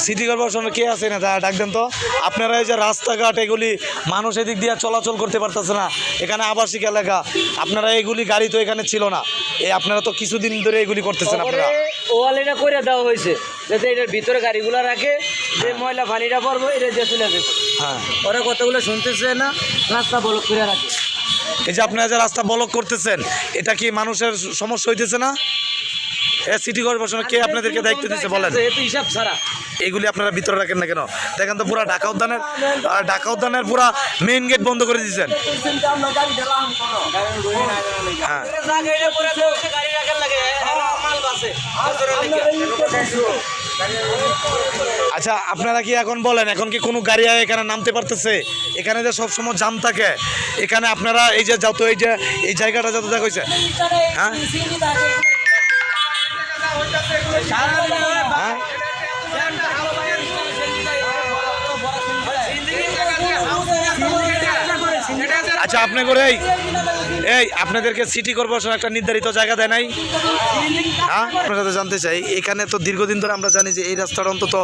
City কর্পোরেশনের কে আছে না ডাক দেন তো। আপনারা এই যে রাস্তাঘাট এগুলি মানুষ এদিক দিয়ে চলাচল করতে পারতেছে না, এখানে আবাসিক এলাকা, আপনারা এগুলি গাড়ি তো এখানে ছিল না, এই আপনারা তো কিছুদিন ধরে এগুলি করতেছেন। আপনারা ওয়াল এটা করে দেওয়া হয়েছে যাতে এটার ভিতরে গাড়িগুলো রাখে, যে ময়লা পানিটা পড়বো এটা দিয়ে চলে যাবে। হ্যাঁ, ওরা কতগুলো শুনতেছে না, রাস্তা ব্লক করে রাখে। এই যে আপনারা যে রাস্তা ব্লক করতেছেন, এটা কি মানুষের সমস্যা হইতেছে না? সিটি কর্পোরেশন কে আপনাদেরকে দায়িত্ব দিচ্ছে বলেন? হিসাব ছাড়া এগুলি আপনারা ভিতরে রাখেন না কেন? দেখেন তো পুরা ঢাকা উদ্যানের পুরা মেইন গেট বন্ধ করে দিয়েছেন। হ্যাঁ, আচ্ছা আপনারা কি এখন বলেন, এখন কি কোনো গাড়ি এখানে নামতে পারতেছে? এখানে যে সবসময় জাম থাকে, এখানে আপনারা এই যে যত এই জায়গাটা যত দেখা হয়েছে, হ্যাঁ হ্যাঁ, আচ্ছা আপনি করে এই আপনাদেরকে সিটি কর্পোরেশন একটা নির্ধারিত জায়গা দেয় নাই? হ্যাঁ, আপনার সাথে জানতে চাই, এখানে তো দীর্ঘদিন ধরে আমরা জানি যে এই রাস্তার অন্তত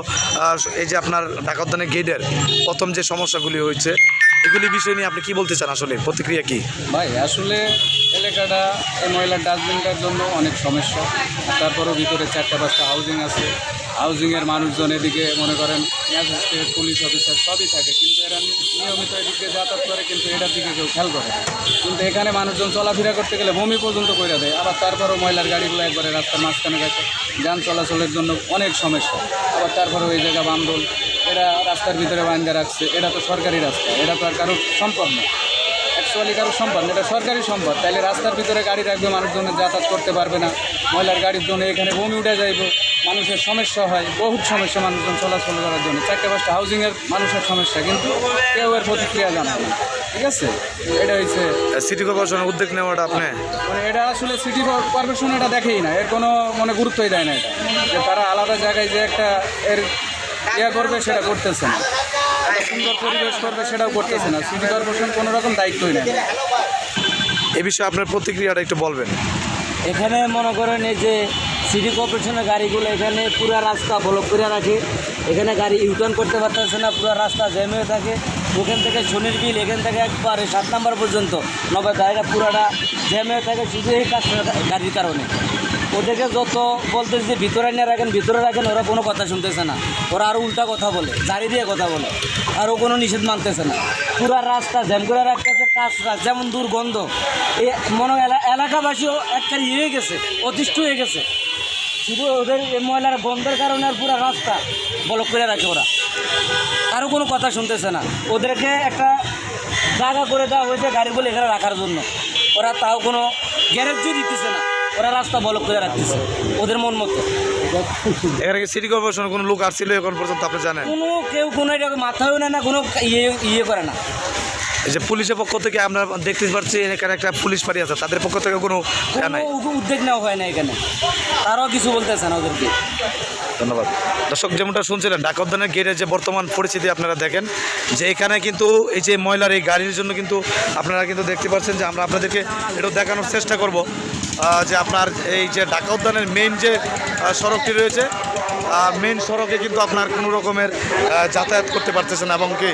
এই যে আপনার ঢাকা উদ্যানের গেটের প্রথম যে সমস্যাগুলি হয়েছে, এগুলি বিষয় নিয়ে আপনি কি বলতে চান? আসলে প্রতিক্রিয়া কি? ভাই আসলে এলাকাটা এই ময়লার ডাস্টবিনটার জন্য অনেক সমস্যা। তারপরেও ভিতরে 4-5টা হাউজিং আছে, হাউজিংয়ের মানুষজন এদিকে মনে করেন ম্যাজিস্ট্রেট, পুলিশ অফিসার সবই থাকে, কিন্তু এরা নিয়মিত এদিকে যাতায়াত করে, কিন্তু এটার দিকে কেউ খেয়াল করে না। কিন্তু এখানে মানুষজন চলাফেরা করতে গেলে বমি পর্যন্ত করে দেয়। আবার তারপরেও ময়লার গাড়িগুলো একবারে রাস্তার মাঝখানে গেছে, যান চলাচলের জন্য অনেক সমস্যা। আবার তারপরেও এই জায়গা বান্দোল, এরা রাস্তার ভিতরে বান্ধা রাখছে। এটা তো সরকারি রাস্তা, এটা তো আর কারোর সম্পদ না, অ্যাকচুয়ালি কারোর সম্পদ না, এটা সরকারি সম্পদ। তাইলে রাস্তার ভিতরে গাড়ি রাখবে, মানুষজনের যাতায়াত করতে পারবে না, ময়লার গাড়ির জন্য এখানে বমি উঠে যাইব, মানুষের সমস্যা হয়, বহুত সমস্যা মানুষজন চলাচল করার জন্য। 4-5টা হাউজিংয়ের মানুষের সমস্যা, কিন্তু কেউ এর প্রতিক্রিয়া জানায় না। ঠিক আছে, এটা হচ্ছে সিটি কর্পোরেশনের উদ্যোগ নেওয়াটা আপনি মানে এটা আসলে সিটি কর্পোরেশন এটা দেখেই না, এর কোনো মানে গুরুত্বই দেয় না। এটা যে তারা আলাদা জায়গায় যে একটা এর ইয়া করবে সেটা করতেছে না, সুন্দর পরিবেশ করবে সেটাও করতেছে না। সিটি কর্পোরেশন কোনো রকম দায়িত্বই নেই। এ বিষয়ে আপনার প্রতিক্রিয়াটা একটু বলবেন। এখানে মনে করেন এই যে সিটি কর্পোরেশনের গাড়িগুলো এখানে পুরো রাস্তা ব্লক করে রাখে, এখানে গাড়ি ইউটার্ন করতে পারতেছে না, পুরো রাস্তা জ্যাম হয়ে থাকে। ওখান থেকে শনির বিল এখান থেকে একবারে 7 নম্বর পর্যন্ত নবাব দায়রা পুরাটা জ্যাম হয়ে থাকে, শুধু এই কাজটা গাড়ির কারণে। ওদেরকে যত বলতেছে যে ভিতরে নিয়ে রাখেন, ভিতরে রাখেন, ওরা কোনো কথা শুনতেছে না, ওরা আরও উল্টা কথা বলে, জারি দিয়ে কথা বলে, আরও কোনো নিষেধ মানতেছে না। পুরা রাস্তা জ্যাম করে রাখতেছে, কাজটা যেমন দুর্গন্ধ, এ মনে এলাকাবাসীও একটা হয়ে গেছে, অতিষ্ঠ হয়ে গেছে। শুধু ওদের এই ময়লার গন্ধের কারণে আর পুরো রাস্তা ব্লক করে রাখে ওরা, কারো কোনো কথা শুনতেছে না। ওদেরকে একটা জায়গা করে দেওয়া হয়েছে গাড়িগুলো এখানে রাখার জন্য, ওরা তাও কোনো গ্যারেজও দিতেছে না, ওরা রাস্তা ব্লক করে রাখতেছে ওদের মন মতো। এখানে কি সিটি কর্পোরেশনের কোনো লোক আসছিল এখন পর্যন্ত আপনি জানেন? কেউ কোনো এটা মাথাও নেয় না, কোনো ইয়ে করে না। এই যে পুলিশের পক্ষ থেকে আমরা দেখতে পাচ্ছি এখানে একটা পুলিশ পাড়ি আছে, তাদের পক্ষ থেকে কোনো উদ্যোগ নেওয়া হয় না এখানে, তারাও কিছু বলতেছে না ওদেরকে। ধন্যবাদ। দর্শক, যেমনটা শুনছিলেন ঢাকা উদ্যানের গেটের যে বর্তমান পরিস্থিতি আপনারা দেখেন, যে এখানে কিন্তু এই যে ময়লার এই গাড়ির জন্য কিন্তু আপনারা কিন্তু দেখতে পাচ্ছেন যে আমরা আপনাদেরকে এটা দেখানোর চেষ্টা করব যে আপনার এই যে ঢাকা উদ্যানের মেইন যে সড়কটি রয়েছে, মেইন সড়কে কিন্তু আপনার কোনো রকমের যাতায়াত করতে পারতেছে না, এবং কি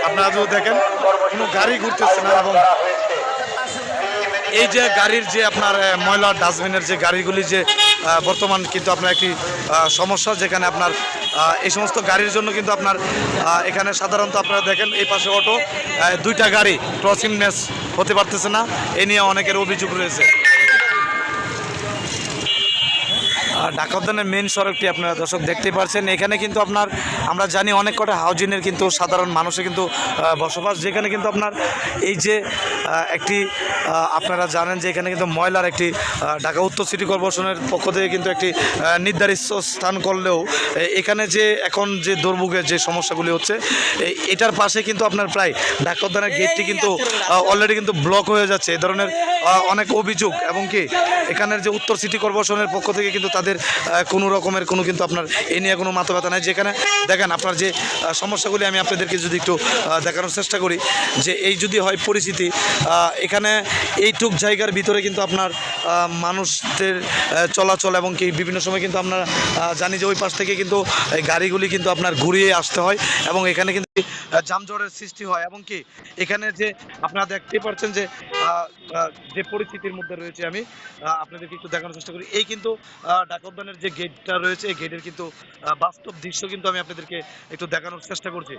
আপনারা যদি দেখেন কোনো গাড়ি ঘুরতেছে না। এবং এই যে গাড়ির যে আপনার ময়লা ডাস্টবিনের যে গাড়িগুলি যে বর্তমান কিন্তু আপনার একটি সমস্যা, যেখানে আপনার এই সমস্ত গাড়ির জন্য কিন্তু আপনার এখানে সাধারণত আপনারা দেখেন এই পাশে অটো, 2টা গাড়ি ক্রসিংনেস হতে পারতেছে না, এ নিয়ে অনেকের অভিযোগ রয়েছে। ঢাকা উদ্যানের মেন সড়কটি আপনারা দর্শক দেখতেই পাচ্ছেন, এখানে কিন্তু আপনার আমরা জানি অনেক কটা হাউজিংয়ের কিন্তু সাধারণ মানুষের কিন্তু বসবাস, যেখানে কিন্তু আপনার এই যে একটি আপনারা জানেন যে এখানে কিন্তু ময়লার একটি ঢাকা উত্তর সিটি কর্পোরেশনের পক্ষ থেকে কিন্তু একটি নির্ধারিত স্থান করলেও এখানে যে এখন যে দুর্ভোগের যে সমস্যাগুলি হচ্ছে, এটার পাশে কিন্তু আপনার প্রায় ঢাকা উদ্যানের গেটটি কিন্তু অলরেডি কিন্তু ব্লক হয়ে যাচ্ছে। এই ধরনের অনেক অভিযোগ, এবং কি এখানের যে উত্তর সিটি কর্পোরেশনের পক্ষ থেকে কিন্তু তাদের আপনাদের কোনো রকমের কোনো কিন্তু আপনার এ নিয়ে কোনো মাথা ব্যথা নাই। যেখানে দেখেন আপনার যে সমস্যাগুলি আমি আপনাদেরকে যদি একটু দেখানোর চেষ্টা করি, যে এই যদি হয় পরিস্থিতি, এখানে এইটুক জায়গার ভিতরে কিন্তু আপনার মানুষদের চলাচল এবং কি বিভিন্ন সময় কিন্তু আমরা জানি যে ওই পাশ থেকে কিন্তু এই গাড়িগুলি কিন্তু আপনার ঘুরিয়ে আসতে হয় এবং এখানে কিন্তু যানজটের সৃষ্টি হয় এবং কি এখানে যে আপনারা দেখতে পাচ্ছেন যে যে পরিস্থিতির মধ্যে রয়েছে, আমি আপনাদেরকে একটু দেখানোর চেষ্টা করি। এই কিন্তু ঢাকা উদ্যানের যে গেটটা রয়েছে, এই গেটের কিন্তু বাস্তব দৃশ্য কিন্তু আমি আপনাদেরকে একটু দেখানোর চেষ্টা করছি।